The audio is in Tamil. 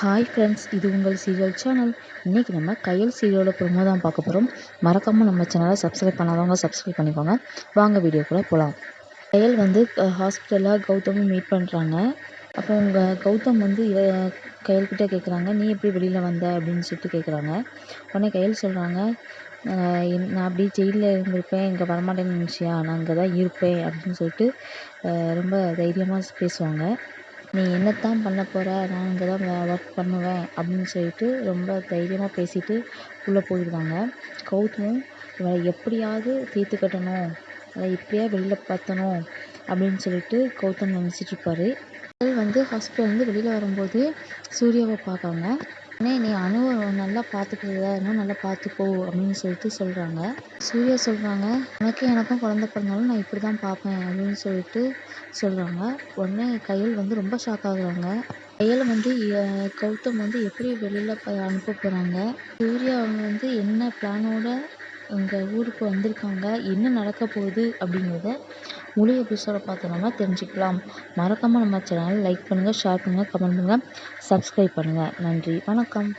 ஹாய் ஃப்ரெண்ட்ஸ், இது உங்கள் சீரியல் சேனல். இன்றைக்கி நம்ம கையல் சீரியலோட ப்ரோமோ தான் பார்க்க போகிறோம். மறக்காமல் நம்ம சேனலை சப்ஸ்கிரைப் பண்ணாதவங்க சப்ஸ்கிரைப் பண்ணிக்கோங்க. வாங்க வீடியோக்குள்ளே போகலாம். கையல் ஹாஸ்பிட்டலில் கௌதமும் மீட் பண்ணுறாங்க. அப்போ கௌதம் கையல்கிட்ட கேட்குறாங்க, நீ எப்படி வெளியில் வந்த அப்படின்னு சொல்லிட்டு கேட்குறாங்க. உடனே கையல் சொல்கிறாங்க, நான் அப்படி ஜெயிலில் இருந்திருப்பேன், இங்கே வரமாட்டேன்னு நினச்சியா, நான் இங்கே தான் இருப்பேன் அப்படின்னு சொல்லிட்டு ரொம்ப தைரியமாக பேசுவாங்க. நீ என்னத்தான் பண்ண போகிற, நான் இங்கே தான் ஒர்க் பண்ணுவேன் அப்படின்னு சொல்லிட்டு ரொம்ப தைரியமாக பேசிட்டு உள்ளே போயிடுவாங்க. கௌதமும் இவளை எப்படியாவது தீர்த்து கட்டணும், அதை இப்படியா வெளியில் பார்த்தணும் அப்படின்னு சொல்லிட்டு கௌதம் நினச்சிட்ருப்பாரு. ஹாஸ்பிட்டல்லேருந்து வெளியில் வரும்போது சூர்யாவை பார்க்காங்க. உடனே நீ அணுவை நல்லா பார்த்துக்கிறத இன்னும் நல்லா பார்த்துக்கோ அப்படின்னு சொல்லிட்டு சொல்கிறாங்க. சூர்யா சொல்கிறாங்க, எனக்கும் குழந்தை பிறந்தாலும் நான் இப்படி தான் பார்ப்பேன் அப்படின்னு சொல்லிட்டு சொல்கிறாங்க. உடனே கையல் ரொம்ப ஷாக் ஆகுறாங்க. கௌதம் எப்படி வெளியில் அனுப்ப போகிறாங்க, சூர்யா என்ன பிளானோட எங்கள் ஊருக்கு வந்திருக்காங்க, என்ன நடக்க போகுது அப்படிங்கிறத முழு எபிசோட பார்த்தோம்னா தெரிஞ்சுக்கலாம். மறக்காமல் நம்ம சேனலை லைக் பண்ணுங்கள், ஷேர் பண்ணுங்கள், கமெண்ட் பண்ணுங்கள், சப்ஸ்கிரைப் பண்ணுங்கள். நன்றி, வணக்கம்.